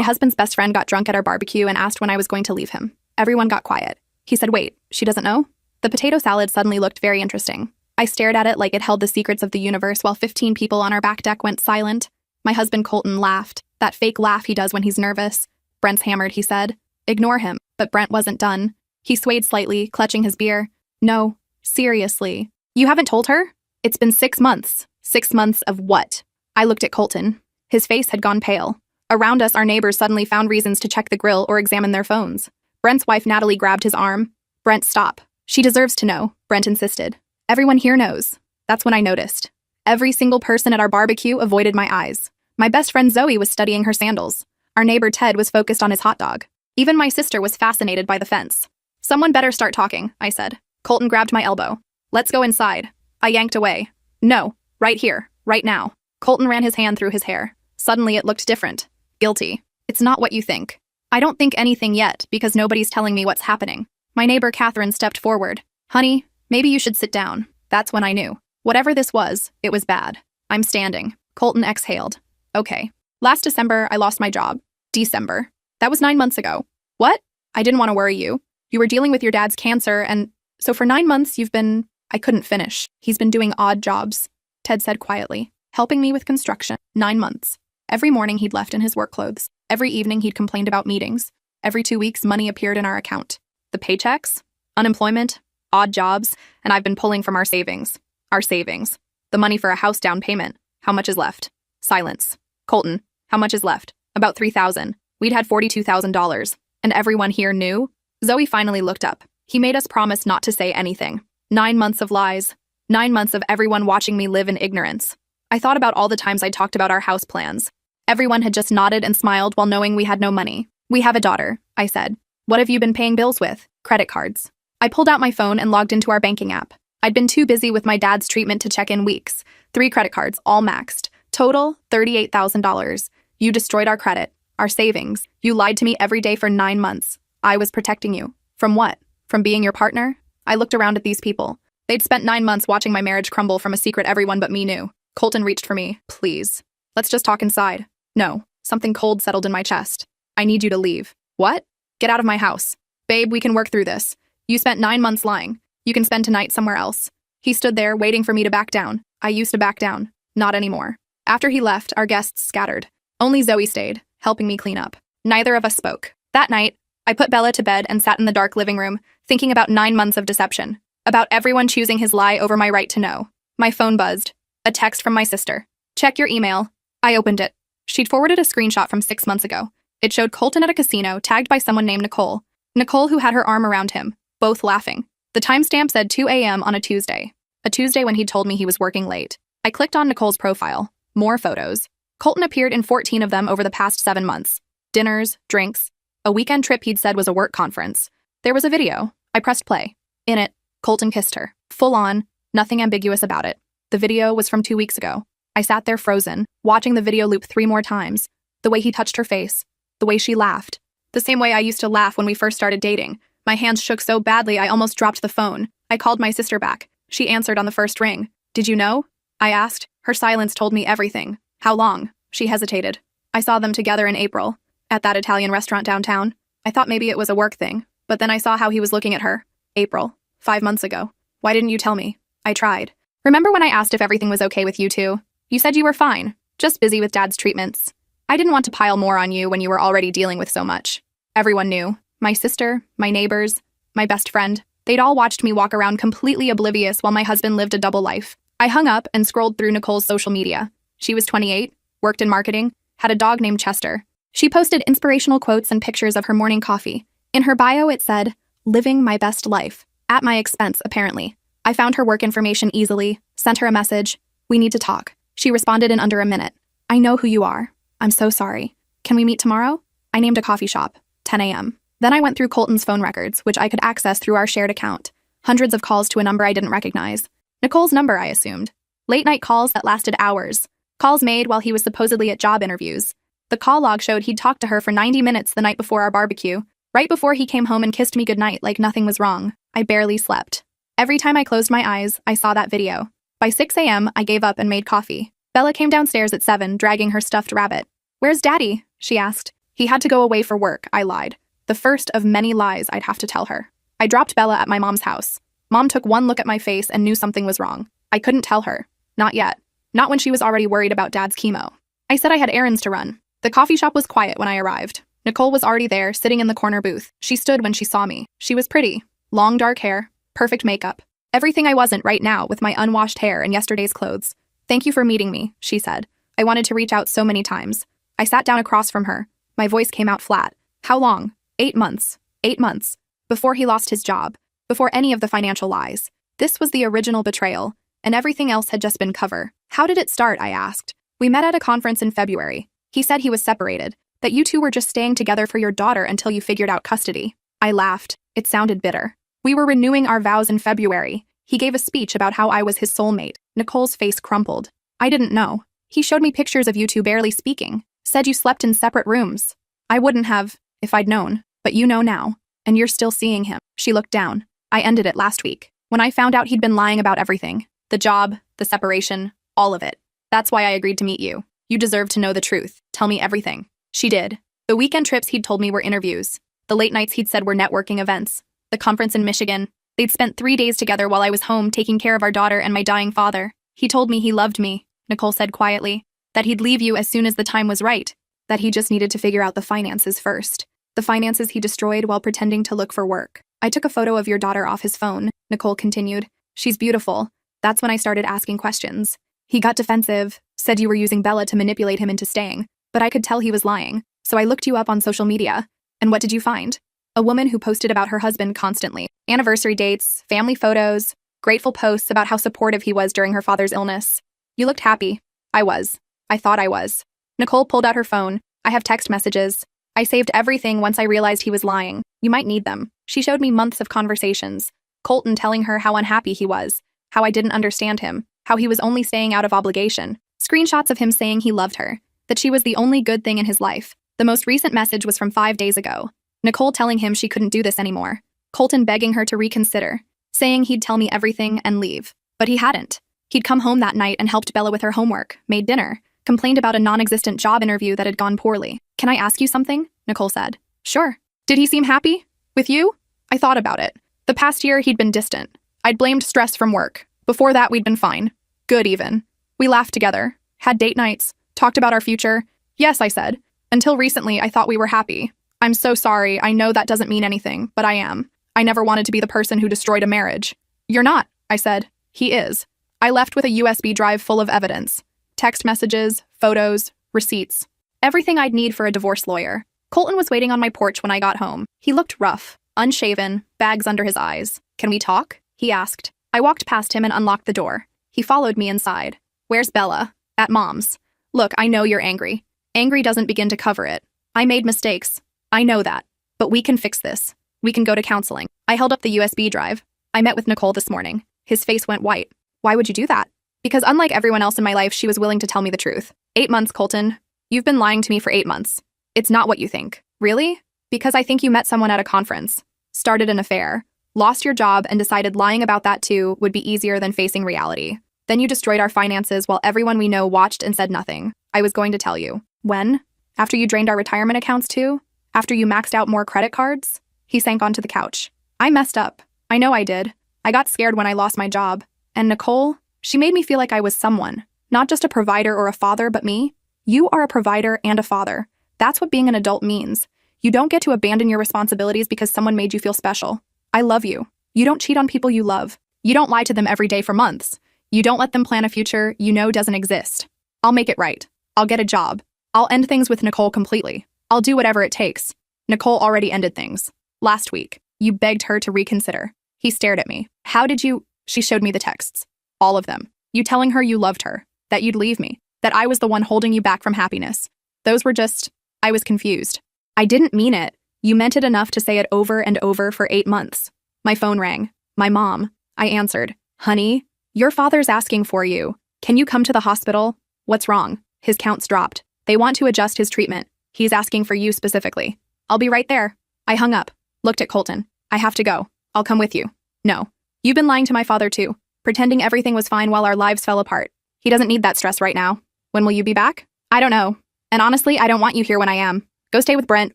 husband's best friend got drunk at our barbecue and asked when I was going to leave him. Everyone got quiet. He said, "Wait, she doesn't know?" The potato salad suddenly looked very interesting. I stared at it like it held the secrets of the universe while 15 people on our back deck went silent. My husband Colton laughed, that fake laugh he does when he's nervous. "Brent's hammered," he said. "Ignore him." But Brent wasn't done. He swayed slightly, clutching his beer. "No, seriously. You haven't told her? It's been 6 months. 6 months of what?" I looked at Colton. His face had gone pale. Around us, our neighbors suddenly found reasons to check the grill or examine their phones. Brent's wife Natalie grabbed his arm. "Brent, stop. She deserves to know," Brent insisted. "Everyone here knows." That's when I noticed. Every single person at our barbecue avoided my eyes. My best friend Zoe was studying her sandals. Our neighbor Ted was focused on his hot dog. Even my sister was fascinated by the fence. "Someone better start talking," I said. Colton grabbed my elbow. "Let's go inside." I yanked away. "No, right here, right now." Colton ran his hand through his hair. Suddenly it looked different. Guilty. "It's not what you think." "I don't think anything yet because nobody's telling me what's happening." My neighbor Catherine stepped forward. "Honey, maybe you should sit down." That's when I knew. Whatever this was, it was bad. "I'm standing." Colton exhaled. "Okay. Last December, I lost my job. December. That was 9 months ago." "What?" "I didn't want to worry you. You were dealing with your dad's cancer and so for 9 months you've been—" I couldn't finish. "He's been doing odd jobs," Ted said quietly. "Helping me with construction. 9 months. Every morning he'd left in his work clothes. Every evening he'd complained about meetings. Every 2 weeks money appeared in our account. The paychecks, unemployment, odd jobs, and I've been pulling from our savings. Our savings. The money for a house down payment. How much is left?" Silence. "Colton, how much is left?" "About $3,000. We'd had $42,000. And everyone here knew?" Zoe finally looked up. "He made us promise not to say anything. 9 months of lies. 9 months of everyone watching me live in ignorance." I thought about all the times I talked about our house plans. Everyone had just nodded and smiled while knowing we had no money. "We have a daughter," I said. "What have you been paying bills with?" "Credit cards." I pulled out my phone and logged into our banking app. I'd been too busy with my dad's treatment to check in weeks. 3 credit cards, all maxed. Total, $38,000. You destroyed our credit, our savings. You lied to me every day for 9 months. I was protecting you. From what? From being your partner? I looked around at these people. They'd spent 9 months watching my marriage crumble from a secret everyone but me knew. Colton reached for me. "Please. Let's just talk inside." "No." Something cold settled in my chest. "I need you to leave." "What?" "Get out of my house." "Babe, we can work through this. You spent 9 months lying. You can spend tonight somewhere else." He stood there, waiting for me to back down. I used to back down. Not anymore. After he left, our guests scattered. Only Zoe stayed, helping me clean up. Neither of us spoke. That night, I put Bella to bed and sat in the dark living room, thinking about 9 months of deception. About everyone choosing his lie over my right to know. My phone buzzed. A text from my sister. "Check your email." I opened it. She'd forwarded a screenshot from 6 months ago. It showed Colton at a casino, tagged by someone named Nicole. Nicole who had her arm around him, both laughing. The timestamp said 2 a.m. on a Tuesday when he'd told me he was working late. I clicked on Nicole's profile. More photos. Colton appeared in 14 of them over the past 7 months. Dinners, drinks, a weekend trip he'd said was a work conference. There was a video. I pressed play. In it, Colton kissed her. Full on, nothing ambiguous about it. The video was from 2 weeks ago. I sat there frozen, watching the video loop 3 more times. The way he touched her face. The way she laughed. The same way I used to laugh when we first started dating. My hands shook so badly I almost dropped the phone. I called my sister back. She answered on the first ring. "Did you know?" I asked. Her silence told me everything. "How long?" She hesitated. "I saw them together in April, at that Italian restaurant downtown. I thought maybe it was a work thing, but then I saw how he was looking at her. April, 5 months ago. Why didn't you tell me?" I tried. "Remember when I asked if everything was okay with you two? You said you were fine, just busy with Dad's treatments. I didn't want to pile more on you when you were already dealing with so much." Everyone knew. My sister, my neighbors, my best friend. They'd all watched me walk around completely oblivious while my husband lived a double life. I hung up and scrolled through Nicole's social media. She was 28, worked in marketing, had a dog named Chester. She posted inspirational quotes and pictures of her morning coffee. In her bio it said, "Living my best life." At my expense, apparently. I found her work information easily, sent her a message. "We need to talk." She responded in under a minute. "I know who you are. I'm so sorry. Can we meet tomorrow?" I named a coffee shop. 10 a.m. Then I went through Colton's phone records, which I could access through our shared account. Hundreds of calls to a number I didn't recognize. Nicole's number, I assumed. Late-night calls that lasted hours. Calls made while he was supposedly at job interviews. The call log showed he'd talked to her for 90 minutes the night before our barbecue, right before he came home and kissed me goodnight like nothing was wrong. I barely slept. Every time I closed my eyes, I saw that video. By 6 a.m., I gave up and made coffee. Bella came downstairs at 7, dragging her stuffed rabbit. "Where's Daddy?" she asked. He had to go away for work, I lied. The first of many lies I'd have to tell her. I dropped Bella at my mom's house. Mom took one look at my face and knew something was wrong. I couldn't tell her. Not yet. Not when she was already worried about Dad's chemo. I said I had errands to run. The coffee shop was quiet when I arrived. Nicole was already there, sitting in the corner booth. She stood when she saw me. She was pretty. Long dark hair. Perfect makeup. Everything I wasn't right now with my unwashed hair and yesterday's clothes. Thank you for meeting me, she said. I wanted to reach out so many times. I sat down across from her. My voice came out flat. How long? 8 months. 8 months. Before he lost his job. Before any of the financial lies. This was the original betrayal, and everything else had just been cover. How did it start, I asked. We met at a conference in February. He said he was separated, that you two were just staying together for your daughter until you figured out custody. I laughed. It sounded bitter. We were renewing our vows in February. He gave a speech about how I was his soulmate. Nicole's face crumpled. I didn't know. He showed me pictures of you two barely speaking. Said you slept in separate rooms. I wouldn't have, if I'd known, but you know now. And you're still seeing him. She looked down. I ended it last week, when I found out he'd been lying about everything. The job, the separation, all of it. That's why I agreed to meet you. You deserve to know the truth. Tell me everything. She did. The weekend trips he'd told me were interviews. The late nights he'd said were networking events. The conference in Michigan. They'd spent 3 days together while I was home taking care of our daughter and my dying father. He told me he loved me, Nicole said quietly. That he'd leave you as soon as the time was right. That he just needed to figure out the finances first. The finances he destroyed while pretending to look for work. I took a photo of your daughter off his phone, Nicole continued. She's beautiful. That's when I started asking questions. He got defensive, said you were using Bella to manipulate him into staying, but I could tell he was lying, so I looked you up on social media. And what did you find? A woman who posted about her husband constantly. Anniversary dates, family photos, grateful posts about how supportive he was during her father's illness. You looked happy. I was. I thought I was. Nicole pulled out her phone. I have text messages. I saved everything once I realized he was lying. You might need them. She showed me months of conversations. Colton telling her how unhappy he was, how I didn't understand him, how he was only staying out of obligation. Screenshots of him saying he loved her, that she was the only good thing in his life. The most recent message was from 5 days ago. Nicole telling him she couldn't do this anymore. Colton begging her to reconsider, saying he'd tell me everything and leave. But he hadn't. He'd come home that night and helped Bella with her homework, made dinner, complained about a non-existent job interview that had gone poorly. Can I ask you something? Nicole said. Sure. Did he seem happy? With you? I thought about it. The past year, he'd been distant. I'd blamed stress from work. Before that, we'd been fine. Good, even. We laughed together, had date nights, talked about our future. Yes, I said. Until recently, I thought we were happy. I'm so sorry. I know that doesn't mean anything, but I am. I never wanted to be the person who destroyed a marriage. You're not, I said. He is. I left with a USB drive full of evidence. Text messages, photos, receipts. Everything I'd need for a divorce lawyer. Colton was waiting on my porch when I got home. He looked rough, unshaven, bags under his eyes. Can we talk? He asked. I walked past him and unlocked the door. He followed me inside. Where's Bella? At Mom's. Look, I know you're angry. Angry doesn't begin to cover it. I made mistakes. I know that. But we can fix this. We can go to counseling. I held up the USB drive. I met with Nicole this morning. His face went white. Why would you do that? Because unlike everyone else in my life, she was willing to tell me the truth. 8 months, Colton. You've been lying to me for 8 months. It's not what you think. Really? Because I think you met someone at a conference, started an affair, lost your job, and decided lying about that too would be easier than facing reality. Then you destroyed our finances while everyone we know watched and said nothing. I was going to tell you. When? After you drained our retirement accounts too? After you maxed out more credit cards? He sank onto the couch. I messed up. I know I did. I got scared when I lost my job. And Nicole, she made me feel like I was someone. Not just a provider or a father, but me. You are a provider and a father. That's what being an adult means. You don't get to abandon your responsibilities because someone made you feel special. I love you. You don't cheat on people you love. You don't lie to them every day for months. You don't let them plan a future you know doesn't exist. I'll make it right. I'll get a job. I'll end things with Nicole completely. I'll do whatever it takes. Nicole already ended things. Last week, you begged her to reconsider. He stared at me. How did you? She showed me the texts. All of them. You telling her you loved her, that you'd leave me, that I was the one holding you back from happiness. Those were just, I was confused. I didn't mean it. You meant it enough to say it over and over for 8 months. My phone rang. My mom. I answered. Honey, your father's asking for you. Can you come to the hospital? What's wrong? His counts dropped. They want to adjust his treatment. He's asking for you specifically. I'll be right there. I hung up. Looked at Colton. I have to go. I'll come with you. No. You've been lying to my father too, pretending everything was fine while our lives fell apart. He doesn't need that stress right now. When will you be back? I don't know. And honestly, I don't want you here when I am. Go stay with Brent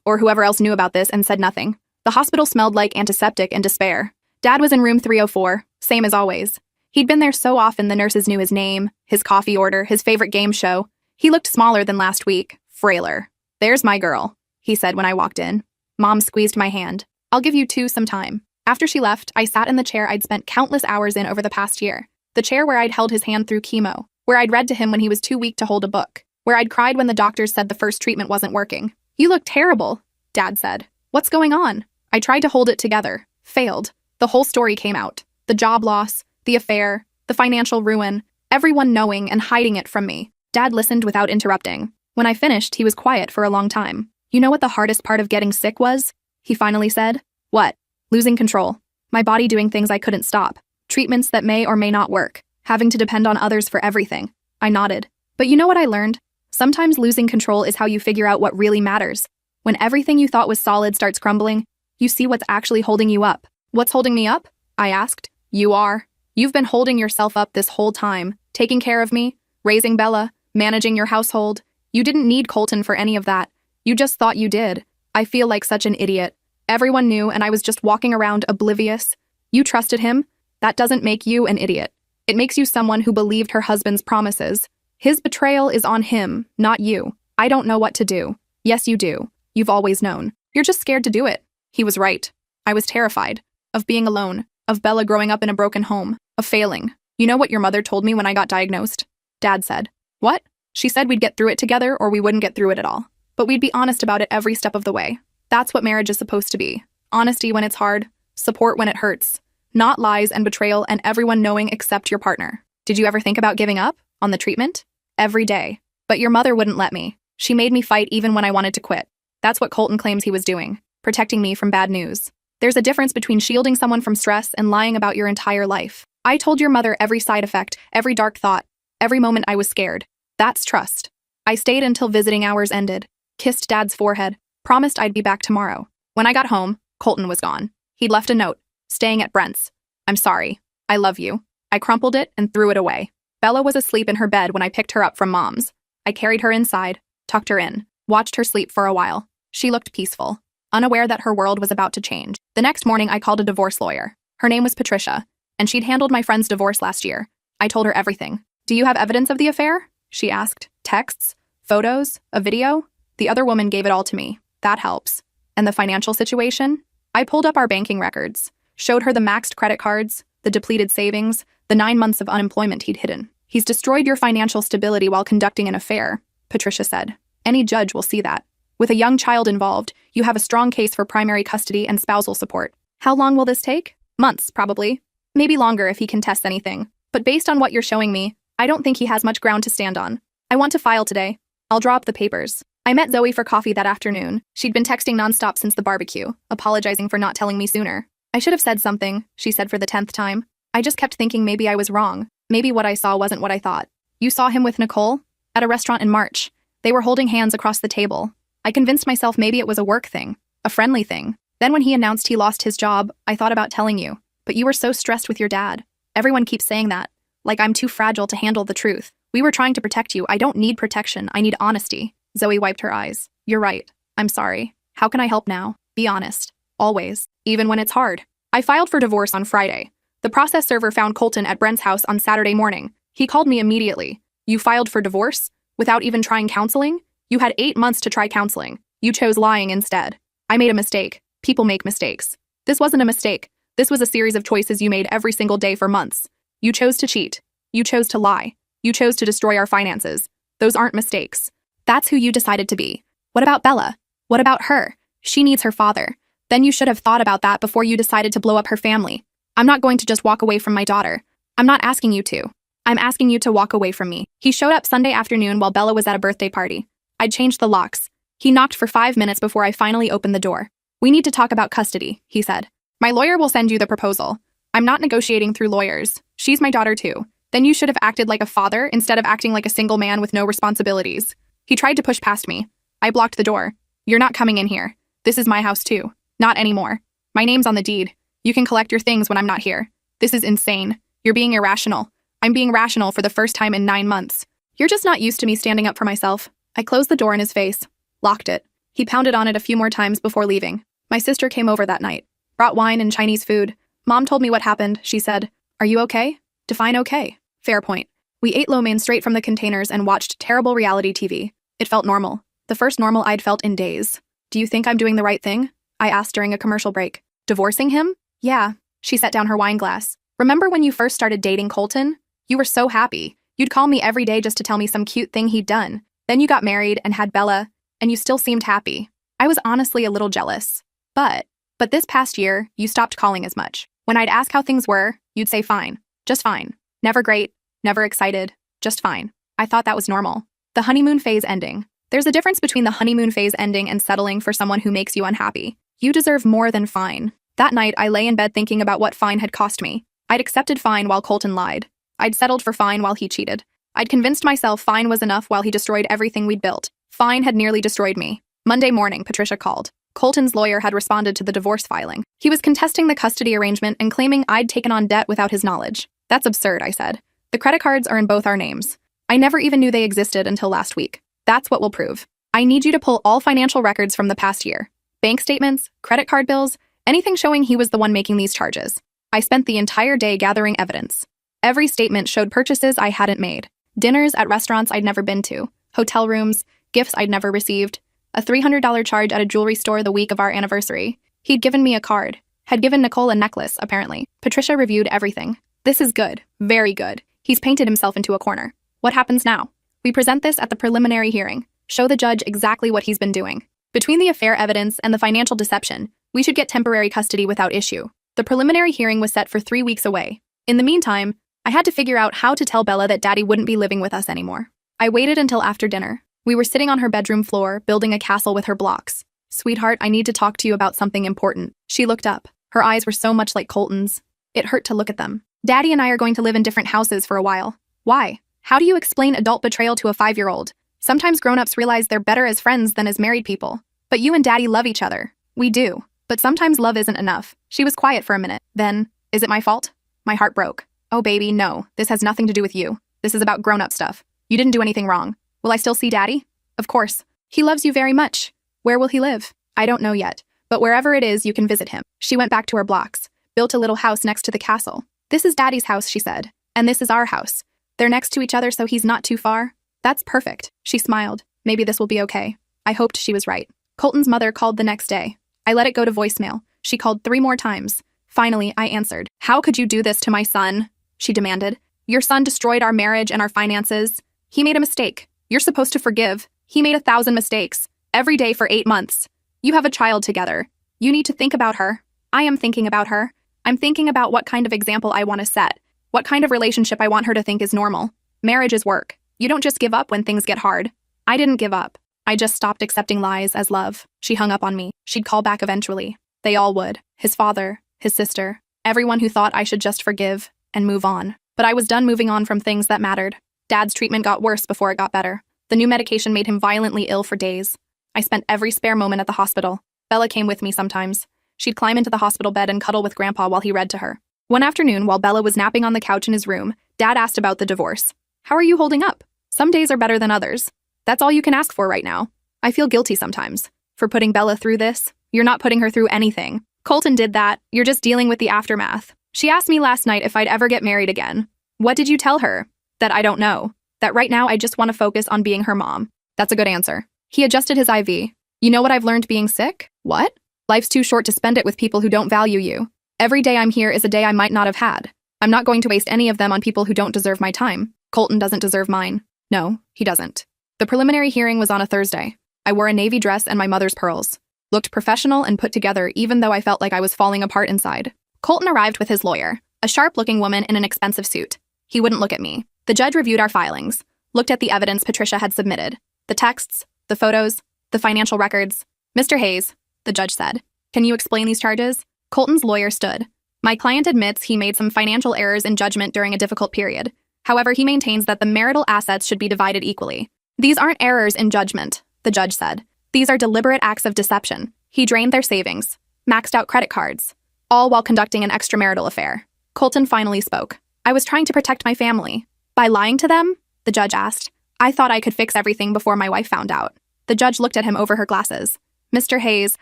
or whoever else knew about this and said nothing. The hospital smelled like antiseptic and despair. Dad was in room 304, same as always. He'd been there so often the nurses knew his name, his coffee order, his favorite game show. He looked smaller than last week, frailer. "There's my girl," he said when I walked in. Mom squeezed my hand. "I'll give you two some time." After she left, I sat in the chair I'd spent countless hours in over the past year. The chair where I'd held his hand through chemo, where I'd read to him when he was too weak to hold a book, where I'd cried when the doctors said the first treatment wasn't working. "You look terrible," Dad said. "What's going on?" I tried to hold it together. Failed. The whole story came out. The job loss, the affair, the financial ruin, everyone knowing and hiding it from me. Dad listened without interrupting. When I finished, he was quiet for a long time. "You know what the hardest part of getting sick was?" he finally said. "What?" "Losing control. My body doing things I couldn't stop. Treatments that may or may not work. Having to depend on others for everything." I nodded. "But you know what I learned? Sometimes losing control is how you figure out what really matters. When everything you thought was solid starts crumbling, you see what's actually holding you up." "What's holding me up?" I asked. "You are. You've been holding yourself up this whole time, taking care of me, raising Bella, managing your household. You didn't need Colton for any of that. You just thought you did. I feel like such an idiot. Everyone knew and I was just walking around oblivious. You trusted him? That doesn't make you an idiot. It makes you someone who believed her husband's promises. His betrayal is on him, not you. I don't know what to do." "Yes, you do. You've always known. You're just scared to do it." He was right. I was terrified. Of being alone. Of Bella growing up in a broken home. Of failing. "You know what your mother told me when I got diagnosed?" Dad said. "What?" "She said we'd get through it together or we wouldn't get through it at all. But we'd be honest about it every step of the way. That's what marriage is supposed to be. Honesty when it's hard. Support when it hurts. Not lies and betrayal and everyone knowing except your partner." "Did you ever think about giving up? On the treatment?" "Every day. But your mother wouldn't let me. She made me fight even when I wanted to quit. That's what Colton claims he was doing. Protecting me from bad news. There's a difference between shielding someone from stress and lying about your entire life. I told your mother every side effect, every dark thought, every moment I was scared. That's trust. I stayed until visiting hours ended, kissed Dad's forehead, promised I'd be back tomorrow. When I got home, Colton was gone. He'd left a note, staying at Brent's. "I'm sorry. I love you." I crumpled it and threw it away. Bella was asleep in her bed when I picked her up from Mom's. I carried her inside, tucked her in, watched her sleep for a while. She looked peaceful, unaware that her world was about to change. The next morning, I called a divorce lawyer. Her name was Patricia, and she'd handled my friend's divorce last year. I told her everything. "Do you have evidence of the affair?" she asked. "Texts? Photos? A video?" The other woman gave it all to me. "That helps." "And the financial situation?" I pulled up our banking records, showed her the maxed credit cards, the depleted savings, the 9 months of unemployment he'd hidden. "He's destroyed your financial stability while conducting an affair," Patricia said. "Any judge will see that. With a young child involved, you have a strong case for primary custody and spousal support. How long will this take? Months, probably. Maybe longer if he contests anything. But based on what you're showing me, I don't think he has much ground to stand on. I want to file today. I'll draw up the papers." I met Zoe for coffee that afternoon. She'd been texting nonstop since the barbecue, apologizing for not telling me sooner. "I should have said something," she said for the 10th time. "I just kept thinking maybe I was wrong. Maybe what I saw wasn't what I thought." "You saw him with Nicole?" "At a restaurant in March. They were holding hands across the table. I convinced myself maybe it was a work thing, a friendly thing. Then when he announced he lost his job, I thought about telling you. But you were so stressed with your dad. Everyone keeps saying that. Like I'm too fragile to handle the truth. We were trying to protect you. I don't need protection. I need honesty." Zoe wiped her eyes. "You're right. I'm sorry. How can I help now? Be honest. Always. Even when it's hard." I filed for divorce on Friday. The process server found Colton at Brent's house on Saturday morning. He called me immediately. "You filed for divorce? Without even trying counseling? You had 8 months to try counseling. You chose lying instead." "I made a mistake. People make mistakes." "This wasn't a mistake. This was a series of choices you made every single day for months. You chose to cheat. You chose to lie. You chose to destroy our finances. Those aren't mistakes. That's who you decided to be. What about Bella? What about her? She needs her father. Then you should have thought about that before you decided to blow up her family. I'm not going to just walk away from my daughter. I'm not asking you to. I'm asking you to walk away from me." He showed up Sunday afternoon while Bella was at a birthday party. I'd changed the locks. He knocked for 5 minutes before I finally opened the door. "We need to talk about custody," he said. "My lawyer will send you the proposal. I'm not negotiating through lawyers. She's my daughter too. Then you should have acted like a father instead of acting like a single man with no responsibilities." He tried to push past me. I blocked the door. "You're not coming in here. This is my house too. Not anymore. My name's on the deed. You can collect your things when I'm not here. This is insane. You're being irrational. I'm being rational for the first time in 9 months. You're just not used to me standing up for myself." I closed the door in his face, locked it. He pounded on it a few more times before leaving. My sister came over that night, brought wine and Chinese food. Mom told me what happened. She said, "Are you okay?" Define okay. Fair point. We ate lo mein straight from the containers and watched terrible reality TV. It felt normal. The first normal I'd felt in days. "Do you think I'm doing the right thing?" I asked during a commercial break. "Divorcing him?" "Yeah." She set down her wine glass. "Remember when you first started dating Colton? You were so happy. You'd call me every day just to tell me some cute thing he'd done. Then you got married and had Bella, and you still seemed happy. I was honestly a little jealous. But this past year, you stopped calling as much. When I'd ask how things were, you'd say fine. Just fine. Never great, never excited, just fine. I thought that was normal. The honeymoon phase ending. There's a difference between the honeymoon phase ending and settling for someone who makes you unhappy. You deserve more than fine." That night, I lay in bed thinking about what fine had cost me. I'd accepted fine while Colton lied. I'd settled for fine while he cheated. I'd convinced myself fine was enough while he destroyed everything we'd built. Fine had nearly destroyed me. Monday morning, Patricia called. Colton's lawyer had responded to the divorce filing. He was contesting the custody arrangement and claiming I'd taken on debt without his knowledge. "That's absurd," I said. "The credit cards are in both our names. I never even knew they existed until last week. That's what will prove. I need you to pull all financial records from the past year. Bank statements, credit card bills, anything showing he was the one making these charges." I spent the entire day gathering evidence. Every statement showed purchases I hadn't made. Dinners at restaurants I'd never been to. Hotel rooms, gifts I'd never received. A $300 charge at a jewelry store the week of our anniversary. He'd given me a card. Had given Nicole a necklace, apparently. Patricia reviewed everything. "This is good. Very good. He's painted himself into a corner. What happens now? We present this at the preliminary hearing. Show the judge exactly what he's been doing. Between the affair evidence and the financial deception, we should get temporary custody without issue." The preliminary hearing was set for 3 weeks away. In the meantime, I had to figure out how to tell Bella that Daddy wouldn't be living with us anymore. I waited until after dinner. We were sitting on her bedroom floor, building a castle with her blocks. "Sweetheart, I need to talk to you about something important." She looked up. Her eyes were so much like Colton's. It hurt to look at them. "Daddy and I are going to live in different houses for a while." "Why? How do you explain adult betrayal to a 5-year-old? Sometimes grown-ups realize they're better as friends than as married people. But you and Daddy love each other." "We do. But sometimes love isn't enough." She was quiet for a minute. Then, "Is it my fault?" My heart broke. "Oh baby, no. This has nothing to do with you. This is about grown-up stuff. You didn't do anything wrong. Will I still see Daddy?" "Of course. He loves you very much. Where will he live?" "I don't know yet. But wherever it is, you can visit him." She went back to her blocks, built a little house next to the castle. "This is Daddy's house," she said. "And this is our house. They're next to each other so he's not too far." "That's perfect." She smiled. "Maybe this will be okay." I hoped she was right. Colton's mother called the next day. I let it go to voicemail. She called 3 more times. Finally, I answered. "How could you do this to my son?" she demanded. "Your son destroyed our marriage and our finances. He made a mistake. You're supposed to forgive. He made 1,000 mistakes. Every day for 8 months. You have a child together. You need to think about her." I am thinking about her. I'm thinking about what kind of example I want to set. What kind of relationship I want her to think is normal. Marriage is work. You don't just give up when things get hard. I didn't give up. I just stopped accepting lies as love. She hung up on me. She'd call back eventually. They all would. His father, his sister, everyone who thought I should just forgive and move on. But I was done moving on from things that mattered. Dad's treatment got worse before it got better. The new medication made him violently ill for days. I spent every spare moment at the hospital. Bella came with me sometimes. She'd climb into the hospital bed and cuddle with Grandpa while he read to her. One afternoon, while Bella was napping on the couch in his room, Dad asked about the divorce. "How are you holding up?" "Some days are better than others. That's all you can ask for right now. I feel guilty sometimes. For putting Bella through this. You're not putting her through anything. Colton did that. You're just dealing with the aftermath." She asked me last night if I'd ever get married again. "What did you tell her?" "That I don't know. That right now I just want to focus on being her mom." "That's a good answer." He adjusted his IV. "You know what I've learned being sick?" "What?" "Life's too short to spend it with people who don't value you. Every day I'm here is a day I might not have had. I'm not going to waste any of them on people who don't deserve my time. Colton doesn't deserve mine." "No, he doesn't." The preliminary hearing was on a Thursday. I wore a navy dress and my mother's pearls. Looked professional and put together even though I felt like I was falling apart inside. Colton arrived with his lawyer, a sharp-looking woman in an expensive suit. He wouldn't look at me. The judge reviewed our filings, looked at the evidence Patricia had submitted, the texts, the photos, the financial records. "Mr. Hayes," the judge said, "can you explain these charges?" Colton's lawyer stood. "My client admits he made some financial errors in judgment during a difficult period. However, he maintains that the marital assets should be divided equally." "These aren't errors in judgment," the judge said. "These are deliberate acts of deception. He drained their savings, maxed out credit cards, all while conducting an extramarital affair." Colton finally spoke. "I was trying to protect my family." "By lying to them?" the judge asked. "I thought I could fix everything before my wife found out." The judge looked at him over her glasses. Mr. Hayes,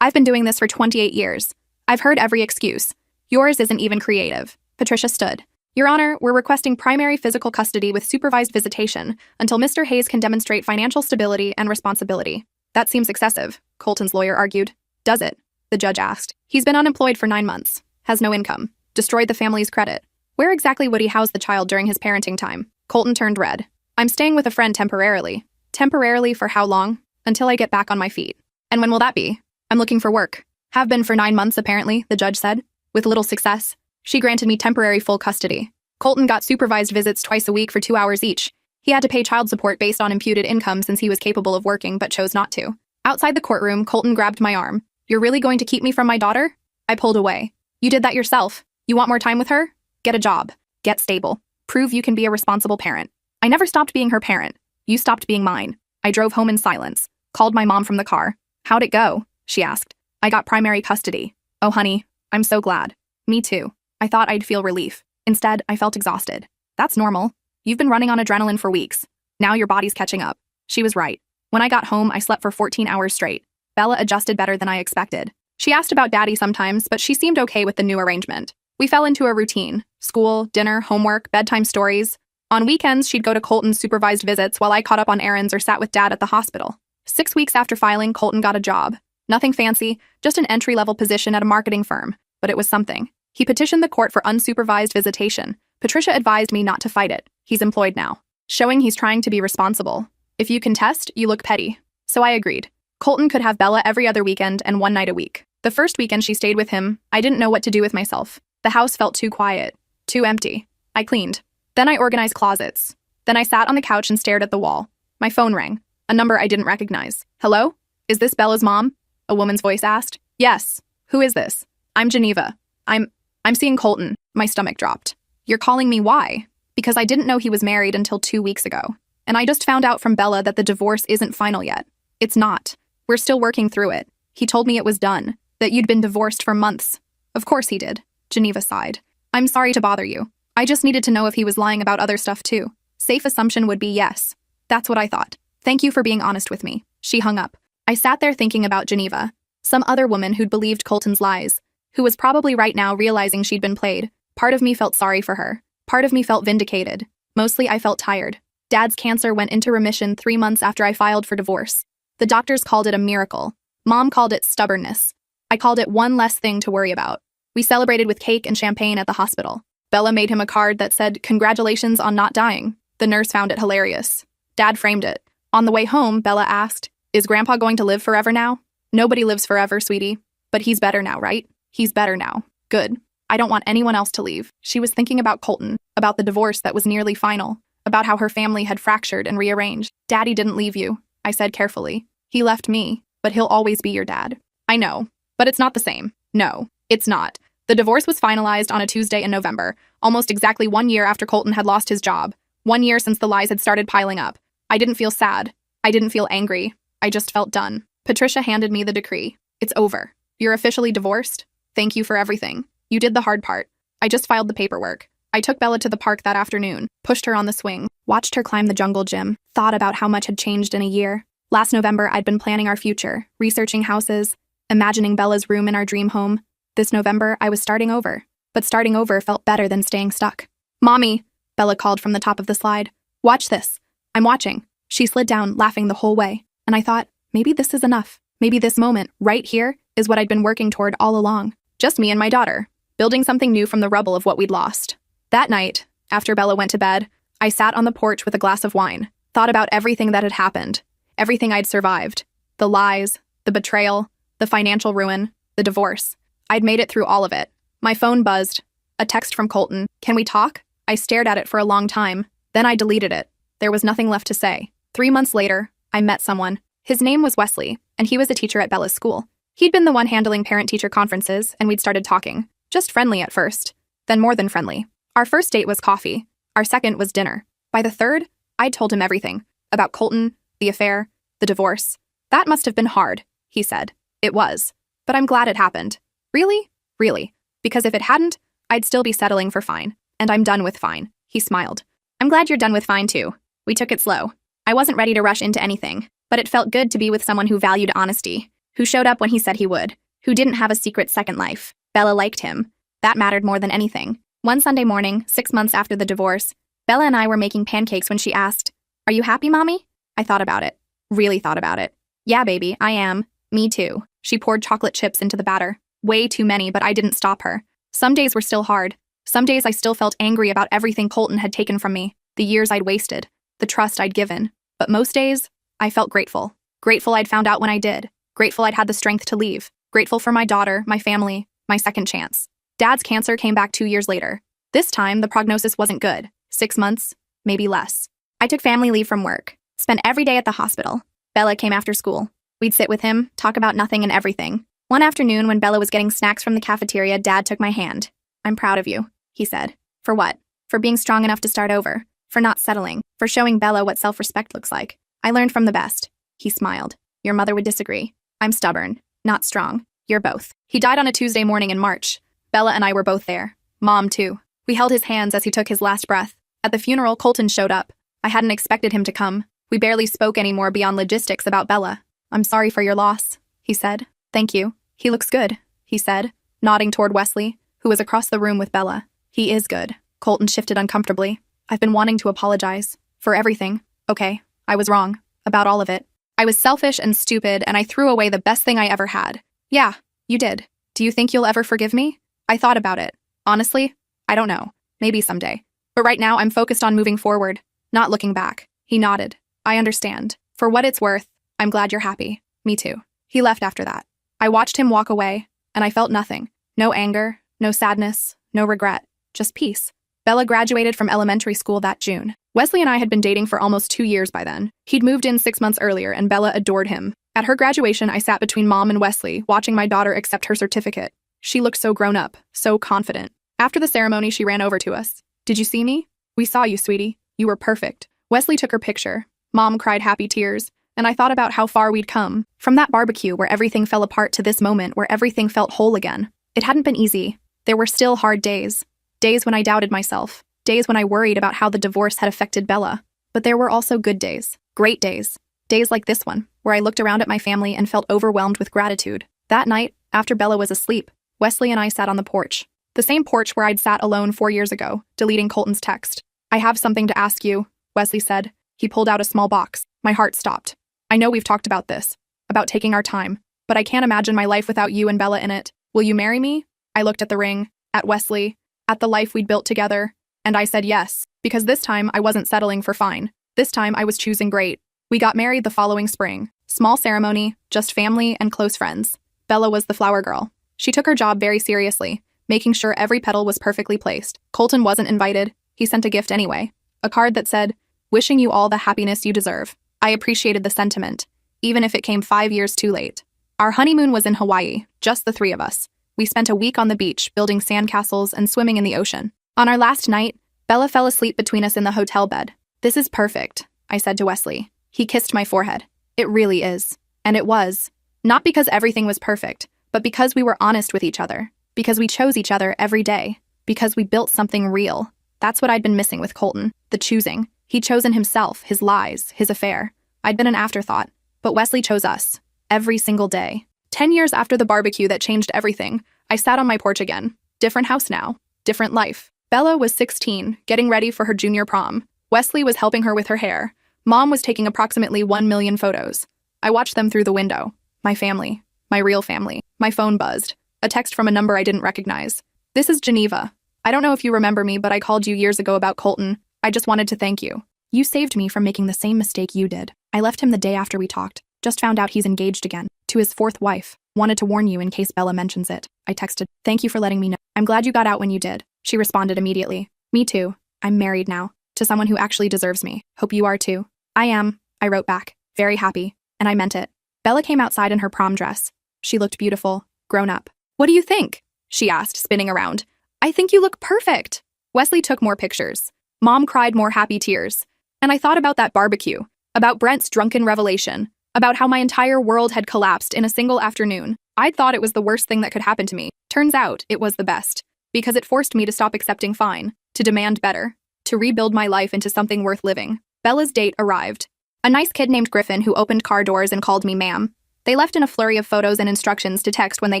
I've been doing this for 28 years. I've heard every excuse. Yours isn't even creative. Patricia stood. Your Honor, we're requesting primary physical custody with supervised visitation until Mr. Hayes can demonstrate financial stability and responsibility. That seems excessive, Colton's lawyer argued. Does it? The judge asked. He's been unemployed for 9 months, has no income, destroyed the family's credit. Where exactly would he house the child during his parenting time? Colton turned red. I'm staying with a friend temporarily. Temporarily for how long? Until I get back on my feet. And when will that be? I'm looking for work. Have been for 9 months, apparently, the judge said. With little success. She granted me temporary full custody. Colton got supervised visits twice a week for 2 hours each. He had to pay child support based on imputed income since he was capable of working but chose not to. Outside the courtroom, Colton grabbed my arm. You're really going to keep me from my daughter? I pulled away. You did that yourself. You want more time with her? Get a job. Get stable. Prove you can be a responsible parent. I never stopped being her parent. You stopped being mine. I drove home in silence. Called my mom from the car. How'd it go? She asked. I got primary custody. Oh, honey, I'm so glad. Me too. I thought I'd feel relief. Instead, I felt exhausted. That's normal. You've been running on adrenaline for weeks. Now your body's catching up. She was right. When I got home, I slept for 14 hours straight. Bella adjusted better than I expected. She asked about Daddy sometimes, but she seemed okay with the new arrangement. We fell into a routine. School, dinner, homework, bedtime stories. On weekends, she'd go to Colton's supervised visits while I caught up on errands or sat with Dad at the hospital. 6 weeks after filing, Colton got a job. Nothing fancy, just an entry-level position at a marketing firm, but it was something. He petitioned the court for unsupervised visitation. Patricia advised me not to fight it. He's employed now, showing he's trying to be responsible. If you contest, you look petty. So I agreed. Colton could have Bella every other weekend and 1 night a week. The first weekend she stayed with him, I didn't know what to do with myself. The house felt too quiet, too empty. I cleaned. Then I organized closets. Then I sat on the couch and stared at the wall. My phone rang. A number I didn't recognize. Hello? Is this Bella's mom? A woman's voice asked. Yes. Who is this? I'm Geneva. I'm seeing Colton. My stomach dropped. You're calling me why? Because I didn't know he was married until 2 weeks ago. And I just found out from Bella that the divorce isn't final yet. It's not. We're still working through it. He told me it was done. That you'd been divorced for months. Of course he did. Geneva sighed. I'm sorry to bother you. I just needed to know if he was lying about other stuff too. Safe assumption would be yes. That's what I thought. Thank you for being honest with me. She hung up. I sat there thinking about Geneva. Some other woman who'd believed Colton's lies. Who was probably right now realizing she'd been played. Part of me felt sorry for her. Part of me felt vindicated. Mostly I felt tired. Dad's cancer went into remission 3 months after I filed for divorce. The doctors called it a miracle. Mom called it stubbornness. I called it one less thing to worry about. We celebrated with cake and champagne at the hospital. Bella made him a card that said, "Congratulations on not dying." The nurse found it hilarious. Dad framed it. On the way home, Bella asked, "Is Grandpa going to live forever now?" Nobody lives forever, sweetie. But he's better now, right? He's better now. Good. I don't want anyone else to leave. She was thinking about Colton, about the divorce that was nearly final, about how her family had fractured and rearranged. Daddy didn't leave you, I said carefully. He left me, but he'll always be your dad. I know, but it's not the same. No, it's not. The divorce was finalized on a Tuesday in November, almost exactly 1 year after Colton had lost his job. 1 year since the lies had started piling up. I didn't feel sad. I didn't feel angry. I just felt done. Patricia handed me the decree. It's over. You're officially divorced. Thank you for everything. You did the hard part. I just filed the paperwork. I took Bella to the park that afternoon, pushed her on the swing, watched her climb the jungle gym, thought about how much had changed in a year. Last November, I'd been planning our future, researching houses, imagining Bella's room in our dream home. This November, I was starting over. But starting over felt better than staying stuck. Mommy, Bella called from the top of the slide. Watch this. I'm watching. She slid down, laughing the whole way. And I thought, maybe this is enough. Maybe this moment, right here, is what I'd been working toward all along. Just me and my daughter, building something new from the rubble of what we'd lost. That night, after Bella went to bed, I sat on the porch with a glass of wine, thought about everything that had happened, everything I'd survived, the lies, the betrayal, the financial ruin, the divorce. I'd made it through all of it. My phone buzzed. A text from Colton. Can we talk? I stared at it for a long time. Then I deleted it. There was nothing left to say. 3 months later, I met someone. His name was Wesley, and he was a teacher at Bella's school. He'd been the one handling parent-teacher conferences, and we'd started talking. Just friendly at first, then more than friendly. Our first date was coffee. Our second was dinner. By the third, I'd told him everything. About Colton, the affair, the divorce. That must have been hard, he said. It was. But I'm glad it happened. Really? Really. Because if it hadn't, I'd still be settling for fine. And I'm done with fine. He smiled. I'm glad you're done with fine too. We took it slow. I wasn't ready to rush into anything, but it felt good to be with someone who valued honesty. who showed up when he said he would, who didn't have a secret second life. Bella liked him. That mattered more than anything. One Sunday morning, 6 months after the divorce, Bella and I were making pancakes when she asked, "Are you happy, Mommy?" I thought about it. Really thought about it. "Yeah, baby, I am. Me too." She poured chocolate chips into the batter. Way too many, but I didn't stop her. Some days were still hard. Some days I still felt angry about everything Colton had taken from me, the years I'd wasted, the trust I'd given. But most days, I felt grateful. Grateful I'd found out when I did. Grateful I'd had the strength to leave. Grateful for my daughter, my family, my second chance. Dad's cancer came back 2 years later. This time, the prognosis wasn't good. 6 months, maybe less. I took family leave from work. Spent every day at the hospital. Bella came after school. We'd sit with him, talk about nothing and everything. One afternoon, when Bella was getting snacks from the cafeteria, Dad took my hand. "I'm proud of you," he said. "For what?" "For being strong enough to start over. For not settling. For showing Bella what self-respect looks like. I learned from the best." He smiled. "Your mother would disagree. I'm stubborn, not strong. You're both." He died on a Tuesday morning in March. Bella and I were both there. Mom, too. We held his hands as he took his last breath. At the funeral, Colton showed up. I hadn't expected him to come. We barely spoke anymore beyond logistics about Bella. "I'm sorry for your loss," he said. "Thank you. He looks good," he said, nodding toward Wesley, who was across the room with Bella. "He is good." Colton shifted uncomfortably. "I've been wanting to apologize. For everything. Okay, I was wrong. About all of it. I was selfish and stupid, and I threw away the best thing I ever had." "Yeah, you did. Do you think you'll ever forgive me?" I thought about it. Honestly, I don't know. Maybe someday. But right now, I'm focused on moving forward, not looking back. He nodded. "I understand. For what it's worth, I'm glad you're happy." "Me too." He left after that. I watched him walk away, and I felt nothing. No anger, no sadness, no regret. Just peace. Bella graduated from elementary school that June. Wesley and I had been dating for almost 2 years by then. He'd moved in 6 months earlier, and Bella adored him. At her graduation, I sat between Mom and Wesley, watching my daughter accept her certificate. She looked so grown up, so confident. After the ceremony, she ran over to us. "Did you see me?" "We saw you, sweetie. You were perfect." Wesley took her picture. Mom cried happy tears, and I thought about how far we'd come. From that barbecue where everything fell apart to this moment where everything felt whole again. It hadn't been easy. There were still hard days. Days when I doubted myself. Days when I worried about how the divorce had affected Bella. But there were also good days. Great days. Days like this one, where I looked around at my family and felt overwhelmed with gratitude. That night, after Bella was asleep, Wesley and I sat on the porch. The same porch where I'd sat alone 4 years ago, deleting Colton's text. "I have something to ask you," Wesley said. He pulled out a small box. My heart stopped. "I know we've talked about this, about taking our time, but I can't imagine my life without you and Bella in it. Will you marry me?" I looked at the ring, at Wesley, at the life we'd built together, and I said yes, because this time I wasn't settling for fine. This time I was choosing great. We got married the following spring. Small ceremony, just family and close friends. Bella was the flower girl. She took her job very seriously, making sure every petal was perfectly placed. Colton wasn't invited. He sent a gift anyway. A card that said, "Wishing you all the happiness you deserve." I appreciated the sentiment, even if it came 5 years too late. Our honeymoon was in Hawaii, just the 3 of us. We spent a week on the beach, building sandcastles and swimming in the ocean. On our last night, Bella fell asleep between us in the hotel bed. "This is perfect," I said to Wesley. He kissed my forehead. "It really is." And it was. Not because everything was perfect, but because we were honest with each other. Because we chose each other every day. Because we built something real. That's what I'd been missing with Colton. The choosing. He'd chosen himself, his lies, his affair. I'd been an afterthought. But Wesley chose us. Every single day. 10 years after the barbecue that changed everything, I sat on my porch again. Different house now. Different life. Bella was 16, getting ready for her junior prom. Wesley was helping her with her hair. Mom was taking approximately 1 million photos. I watched them through the window. My family. My real family. My phone buzzed. A text from a number I didn't recognize. "This is Geneva. I don't know if you remember me, but I called you years ago about Colton. I just wanted to thank you. You saved me from making the same mistake you did. I left him the day after we talked. Just found out he's engaged again. To his 4th wife. Wanted to warn you in case Bella mentions it." I texted, "Thank you for letting me know. I'm glad you got out when you did." She responded immediately. "Me too. I'm married now. To someone who actually deserves me. Hope you are too." "I am," I wrote back. Very happy. And I meant it. Bella came outside in her prom dress. She looked beautiful. Grown up. "What do you think?" she asked, spinning around. "I think you look perfect." Wesley took more pictures. Mom cried more happy tears. And I thought about that barbecue. About Brent's drunken revelation. About how my entire world had collapsed in a single afternoon. I'd thought it was the worst thing that could happen to me. Turns out, it was the best. Because it forced me to stop accepting fine. To demand better. To rebuild my life into something worth living. Bella's date arrived. A nice kid named Griffin who opened car doors and called me ma'am. They left in a flurry of photos and instructions to text when they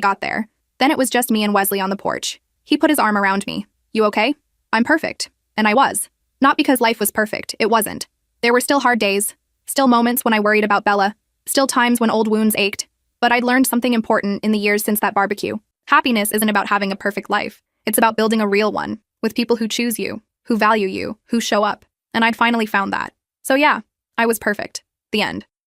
got there. Then it was just me and Wesley on the porch. He put his arm around me. "You okay?" "I'm perfect." And I was. Not because life was perfect, it wasn't. There were still hard days, still moments when I worried about Bella, still times when old wounds ached. But I'd learned something important in the years since that barbecue. Happiness isn't about having a perfect life. It's about building a real one, with people who choose you, who value you, who show up. And I'd finally found that. So yeah, I was perfect. The end.